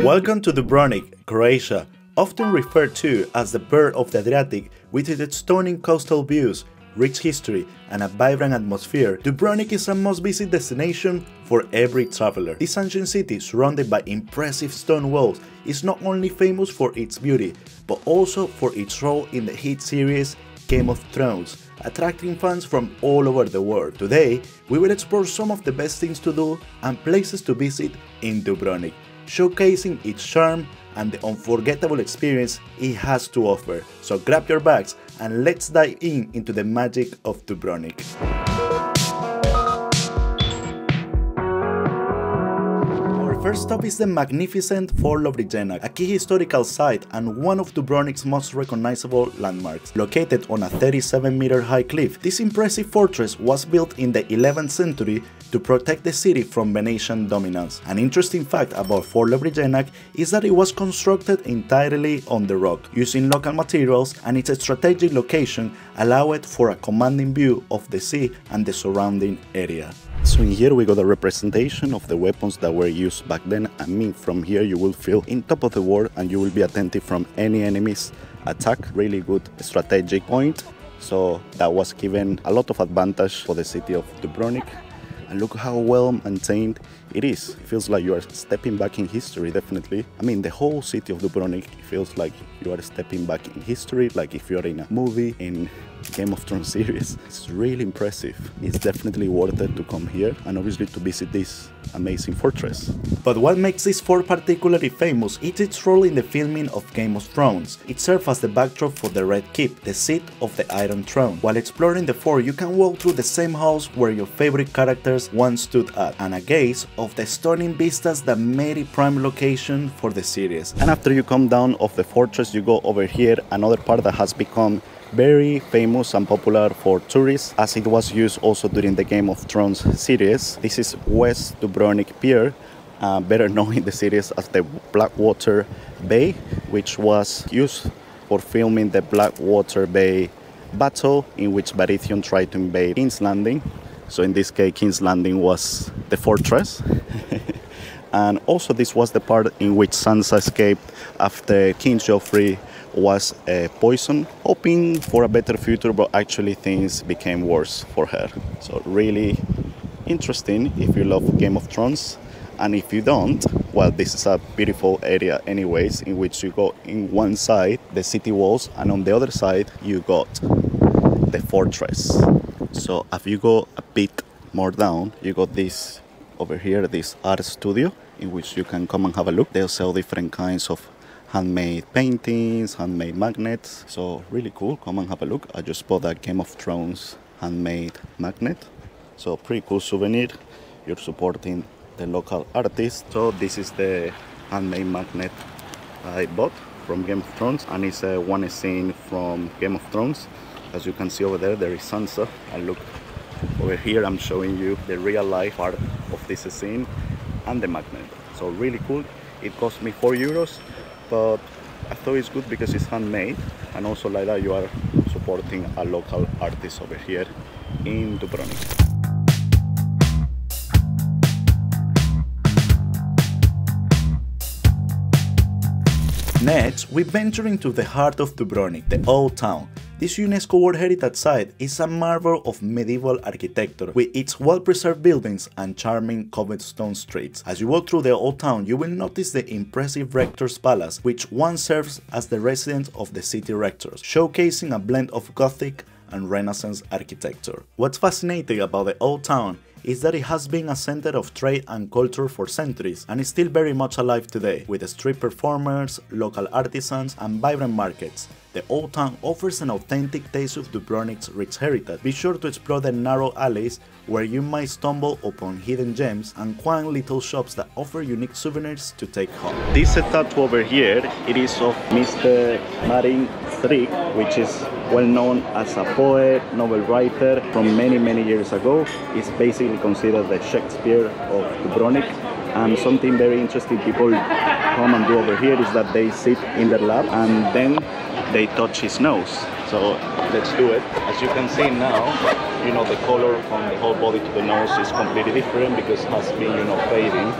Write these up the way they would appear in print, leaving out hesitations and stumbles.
Welcome to Dubrovnik, Croatia, often referred to as the Pearl of the Adriatic. With its stunning coastal views, rich history, and a vibrant atmosphere, Dubrovnik is a must-visit destination for every traveler. This ancient city, surrounded by impressive stone walls, is not only famous for its beauty, but also for its role in the hit series Game of Thrones, attracting fans from all over the world. Today, we will explore some of the best things to do and places to visit in Dubrovnik, showcasing its charm and the unforgettable experience it has to offer. So grab your bags and let's dive into the magic of Dubrovnik. First stop is the magnificent Fort Lovrijenac, a key historical site and one of Dubrovnik's most recognizable landmarks. Located on a 37-meter high cliff, this impressive fortress was built in the 11th century to protect the city from Venetian dominance. An interesting fact about Fort Lovrijenac is that it was constructed entirely on the rock, using local materials, and its strategic location allowed for a commanding view of the sea and the surrounding area. So in here we got a representation of the weapons that were used back then. I mean, from here you will feel in top of the world and you will be attentive from any enemy's attack. Really good strategic point. So that was given a lot of advantage for the city of Dubrovnik. And look how well maintained it is. It feels like you are stepping back in history, definitely. I mean, the whole city of Dubrovnik feels like you are stepping back in history, like if you are in a movie, in Game of Thrones series. It's really impressive. It's definitely worth it to come here and obviously to visit this amazing fortress. But what makes this fort particularly famous is its role in the filming of Game of Thrones. It serves as the backdrop for the Red Keep, the seat of the Iron Throne. While exploring the fort, you can walk through the same house where your favorite characters once stood at, and a gaze of the stunning vistas that made it prime location for the series. And after you come down of the fortress, you go over here, another part that has become very famous and popular for tourists, as it was used also during the Game of Thrones series. This is West Dubrovnik Pier, better known in the series as the Blackwater Bay, which was used for filming the Blackwater Bay battle in which Baratheon tried to invade King's Landing. So in this case, King's Landing was the fortress. And also this was the part in which Sansa escaped after King Joffrey was poisoned, hoping for a better future, but actually things became worse for her. So really interesting if you love Game of Thrones, and if you don't, well, this is a beautiful area anyways, in which you go in one side the city walls and on the other side you got the fortress. So if you go a bit more down, you got this over here, this art studio in which you can come and have a look. They'll sell different kinds of handmade paintings, handmade magnets, so really cool. Come and have a look. I just bought a Game of Thrones handmade magnet, so pretty cool souvenir. You're supporting the local artist. So this is the handmade magnet I bought from Game of Thrones, and it's one scene from Game of Thrones. As you can see over there, there is Sansa, and look over here, I'm showing you the real life part of this scene and the magnet. So really cool. It cost me €4, but I thought it's good because it's handmade, and also like that you are supporting a local artist over here in Dubrovnik. Next, we venture into the heart of Dubrovnik, the Old Town. This UNESCO World Heritage Site is a marvel of medieval architecture, with its well-preserved buildings and charming cobblestone streets. As you walk through the Old Town, you will notice the impressive Rector's Palace, which once serves as the residence of the city rectors, showcasing a blend of Gothic and Renaissance architecture. What's fascinating about the Old Town is that it has been a center of trade and culture for centuries, and is still very much alive today, with street performers, local artisans, and vibrant markets. The Old Town offers an authentic taste of Dubrovnik's rich heritage. Be sure to explore the narrow alleys where you might stumble upon hidden gems and quaint little shops that offer unique souvenirs to take home. This statue over here, it is of Mr. Marin Stryk, which is well known as a poet, novel writer from many years ago. It's basically considered the Shakespeare of Dubrovnik. And something very interesting people come and do over here is that they sit in their lap and then they touch his nose. So let's do it. As you can see now, you know, the color from the whole body to the nose is completely different because it has been, you know, fading.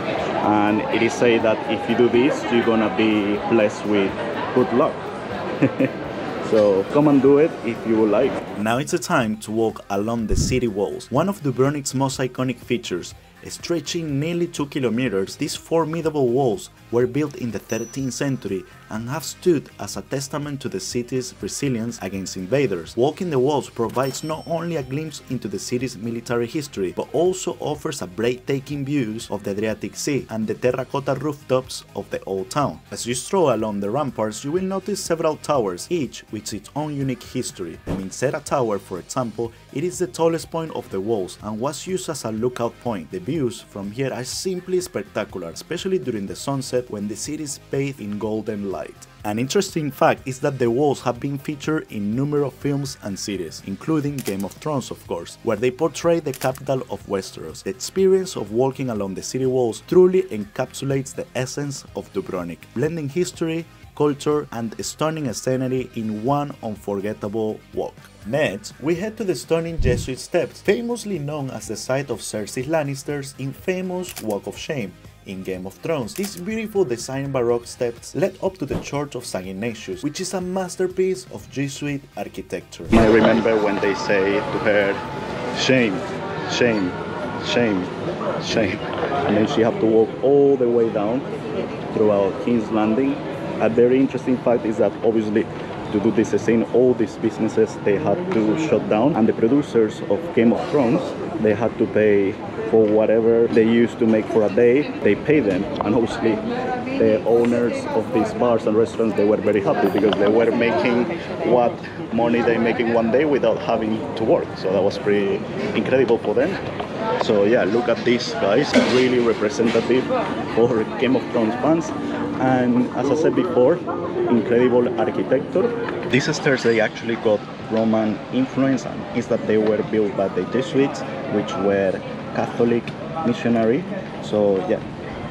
And it is said that if you do this, you're gonna be blessed with good luck. So come and do it if you would like. Now it's the time to walk along the city walls. One of Dubrovnik's most iconic features. Stretching nearly 2 kilometers, these formidable walls were built in the 13th century and have stood as a testament to the city's resilience against invaders. Walking the walls provides not only a glimpse into the city's military history, but also offers a breathtaking views of the Adriatic Sea and the terracotta rooftops of the old town. As you stroll along the ramparts, you will notice several towers, each with its own unique history. The Mindseta Tower, for example, it is the tallest point of the walls and was used as a lookout point. The views from here are simply spectacular, especially during the sunset when the city is bathed in golden light. An interesting fact is that the walls have been featured in numerous films and series, including Game of Thrones of course, where they portray the capital of Westeros. The experience of walking along the city walls truly encapsulates the essence of Dubrovnik, blending history, culture and stunning scenery in one unforgettable walk. Next, we head to the stunning Jesuit Steps, famously known as the site of Cersei Lannister's infamous Walk of Shame in Game of Thrones. These beautiful design Baroque steps led up to the Church of St. Ignatius, which is a masterpiece of Jesuit architecture. I remember when they say to her, shame, shame, shame, shame, and then she had to walk all the way down throughout King's Landing. A very interesting fact is that obviously to do this scene, all these businesses they had to shut down, and the producers of Game of Thrones, they had to pay for whatever they used to make for a day. They pay them, and obviously the owners of these bars and restaurants, they were very happy because they were making what money they make in one day without having to work. So that was pretty incredible for them. So yeah, look at this, guys, really representative for Game of Thrones fans. And as I said before, incredible architecture. These stairs, they actually got Roman influence, and is that they were built by the Jesuits, which were Catholic missionary. So yeah,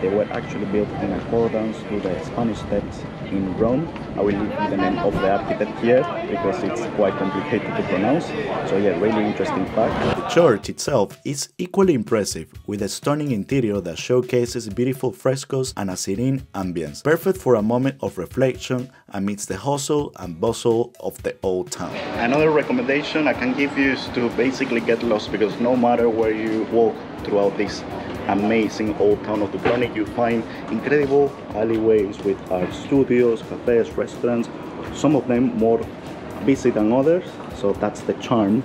they were actually built in accordance to the Spanish steps in Rome. I will leave the name of the architect here because it's quite complicated to pronounce. So yeah, really interesting fact. The church itself is equally impressive, with a stunning interior that showcases beautiful frescoes and a serene ambience, perfect for a moment of reflection amidst the hustle and bustle of the old town. Another recommendation I can give you is to basically get lost, because no matter where you walk throughout this amazing old town of Dubrovnik, you find incredible alleyways with art studios, cafes, restaurants, some of them more busy than others, so that's the charm.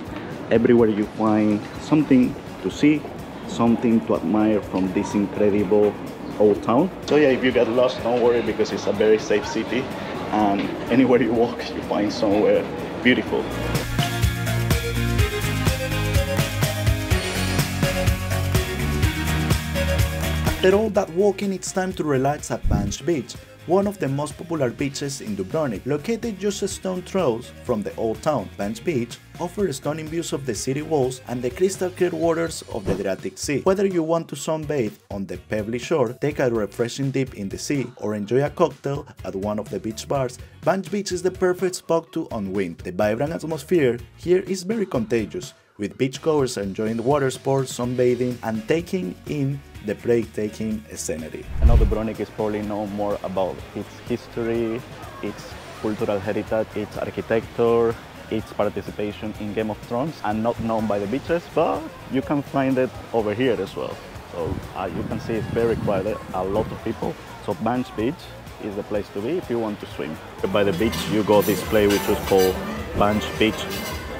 Everywhere you find something to see, something to admire from this incredible old town. So yeah, if you get lost, don't worry, because it's a very safe city, and anywhere you walk you find somewhere beautiful. After all that walking, it's time to relax at Banj Beach, one of the most popular beaches in Dubrovnik. Located just a stone's throw from the old town, Banj Beach offers stunning views of the city walls and the crystal clear waters of the Adriatic Sea. Whether you want to sunbathe on the pebbly shore, take a refreshing dip in the sea, or enjoy a cocktail at one of the beach bars, Banj Beach is the perfect spot to unwind. The vibrant atmosphere here is very contagious, with beachgoers enjoying the water sports, sunbathing, and taking in the breathtaking scenery. I know Dubrovnik is probably known more about its history, its cultural heritage, its architecture, its participation in Game of Thrones, and not known by the beaches, but you can find it over here as well. So you can see it's very crowded, a lot of people. So Banj Beach is the place to be if you want to swim. By the beach you got this place which is called Banj Beach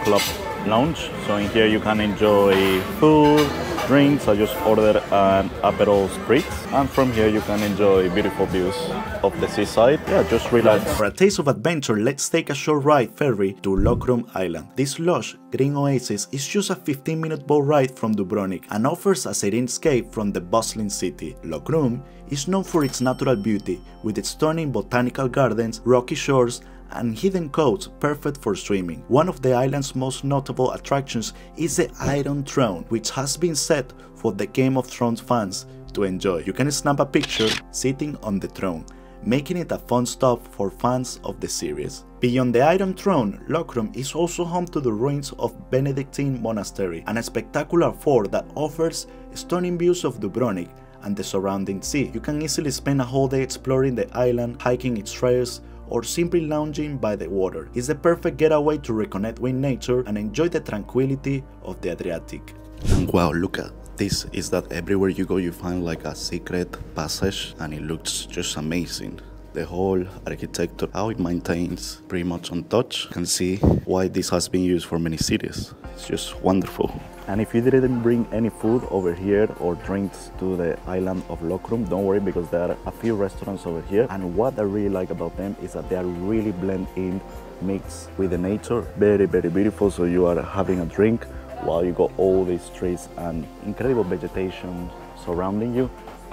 Club Lounge. So in here you can enjoy food, drinks. I just ordered an Aperol Spritz, and from here you can enjoy beautiful views of the seaside. Yeah, just relax. For a taste of adventure, let's take a short ride ferry to Lokrum Island. This lush green oasis is just a 15-minute boat ride from Dubrovnik and offers a serene escape from the bustling city. Lokrum is known for its natural beauty, with its stunning botanical gardens, rocky shores, and hidden coves perfect for swimming. One of the island's most notable attractions is the Iron Throne, which has been set for the Game of Thrones fans to enjoy. You can snap a picture sitting on the throne, making it a fun stop for fans of the series. Beyond the Iron Throne, Lochrum is also home to the ruins of Benedictine Monastery, and a spectacular fort that offers stunning views of Dubrovnik and the surrounding sea. You can easily spend a whole day exploring the island, hiking its trails, or simply lounging by the water. It's the perfect getaway to reconnect with nature and enjoy the tranquility of the Adriatic. And wow, look at this, is that everywhere you go you find like a secret passage, and it looks just amazing. The whole architecture, how it maintains, pretty much untouched. You can see why this has been used for many cities. It's just wonderful. And if you didn't bring any food over here or drinks to the island of Lochrum, don't worry, because there are a few restaurants over here. And what I really like about them is that they are really blend in, mixed with the nature. Very, very beautiful. So you are having a drink while you got all these trees and incredible vegetation surrounding you.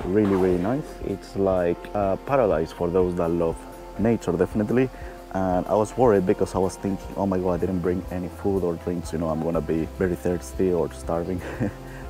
Really, really nice. It's like a paradise for those that love nature, definitely. And I was worried because I was thinking, oh my god, I didn't bring any food or drinks, you know, I'm gonna be very thirsty or starving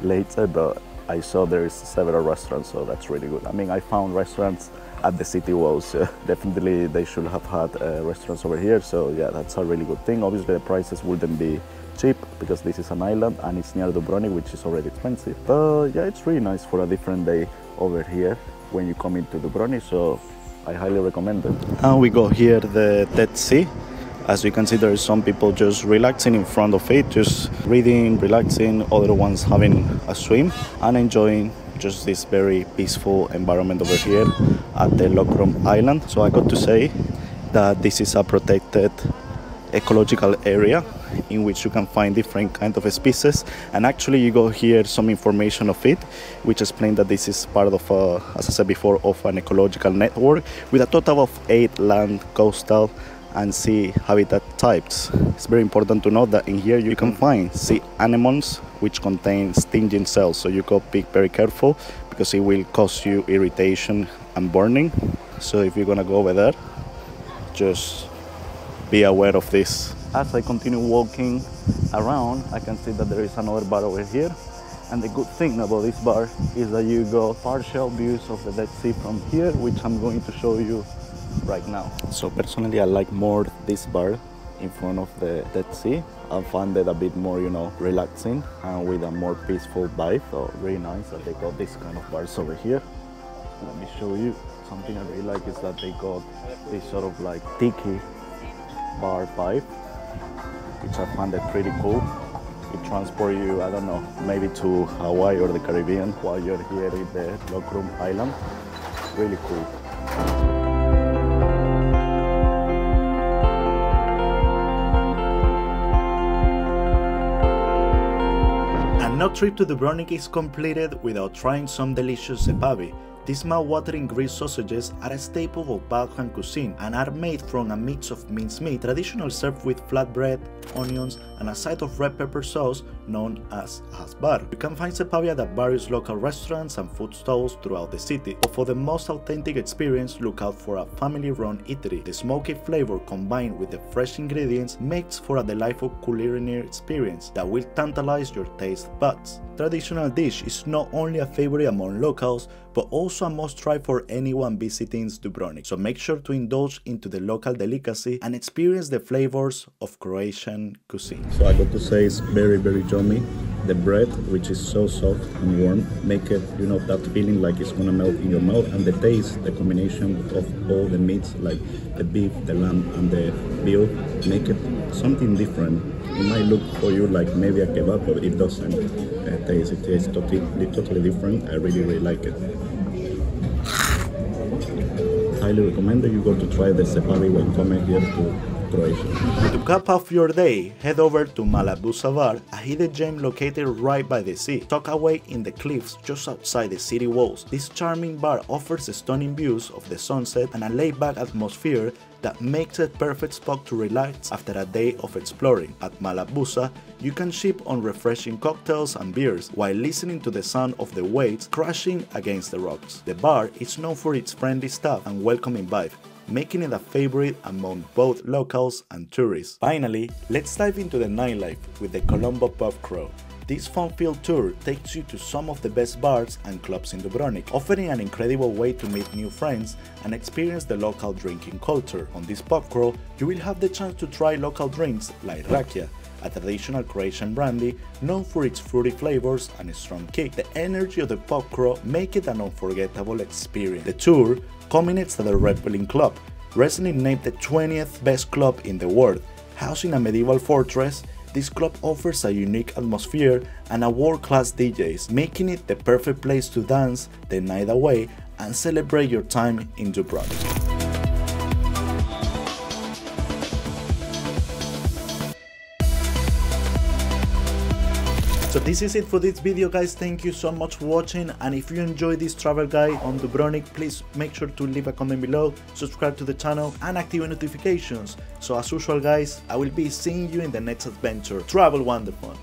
later. But I saw there's several restaurants, so that's really good. I mean, I found restaurants at the city walls. Definitely they should have had restaurants over here, so yeah, that's a really good thing. Obviously the prices wouldn't be cheap because this is an island and it's near Dubrovnik, which is already expensive. But yeah, it's really nice for a different day over here when you come into Dubrovnik, so I highly recommend it. And we go here the Dead Sea. As you can see, there is some people just relaxing in front of it, just reading, relaxing, other ones having a swim and enjoying just this very peaceful environment over here at the Lochrum Island. So I got to say that this is a protected ecological area in which you can find different kind of species, and actually you got here some information of it which explain that this is part of as I said before, of an ecological network with a total of 8 land, coastal and sea habitat types. It's very important to note that in here you can find sea anemones which contain stinging cells, so you got to be very careful because it will cause you irritation and burning. So if you're gonna go over there, just be aware of this. As I continue walking around, I can see that there is another bar over here, and the good thing about this bar is that you got partial views of the Dead Sea from here, which I'm going to show you right now. So personally I like more this bar in front of the Dead Sea. I found it a bit more, you know, relaxing and with a more peaceful vibe. So really nice that they got this kind of bars over here. Let me show you something I really like is that they got this sort of like tiki bar vibe, which I found it pretty cool. It transport you, I don't know, maybe to Hawaii or the Caribbean while you're here in the Lochrum Island. Really cool. And no trip to Dubrovnik is completed without trying some delicious cepavi. These mouth-watering Greek sausages are a staple of Balkan cuisine and are made from a mix of minced meat, traditionally served with flatbread, onions, and a side of red pepper sauce known as asbar. You can find cepavi at various local restaurants and food stalls throughout the city, but for the most authentic experience, look out for a family-run eatery. The smoky flavor combined with the fresh ingredients makes for a delightful culinary experience that will tantalize your taste buds. Traditional dish is not only a favorite among locals, but also a must-try for anyone visiting Dubrovnik. So make sure to indulge into the local delicacy and experience the flavors of Croatian cuisine. So I got to say it's very, very yummy. The bread, which is so soft and warm, make it, you know, that feeling like it's gonna melt in your mouth, and the taste, the combination of all the meats, like the beef, the lamb, and the veal, make it something different. It might look for you like maybe a kebab, but it doesn't taste. It tastes totally different. I really, really like it. Highly recommend that you go to try the cepavi when coming here to Croatia. To cap off your day, head over to Mala Busa Bar, a hidden gem located right by the sea, tucked away in the cliffs just outside the city walls. This charming bar offers stunning views of the sunset and a laid-back atmosphere that makes it a perfect spot to relax after a day of exploring. At Mala Busa, you can sip on refreshing cocktails and beers while listening to the sound of the waves crashing against the rocks. The bar is known for its friendly staff and welcoming vibe, making it a favorite among both locals and tourists. Finally, let's dive into the nightlife with the Colombo Pub Crawl. This fun-filled tour takes you to some of the best bars and clubs in Dubrovnik, offering an incredible way to meet new friends and experience the local drinking culture. On this pub crawl, you will have the chance to try local drinks like rakia, a traditional Croatian brandy known for its fruity flavors and strong kick. The energy of the pub crawl make it an unforgettable experience. The tour culminates at the Red Bull Club, recently named the 20th best club in the world. Housing a medieval fortress, this club offers a unique atmosphere and a world-class DJs, making it the perfect place to dance the night away and celebrate your time in Dubrovnik. So this is it for this video, guys. Thank you so much for watching, and if you enjoyed this travel guide on Dubrovnik, please make sure to leave a comment below, subscribe to the channel and activate notifications. So as usual, guys, I will be seeing you in the next adventure. Travel wonderful!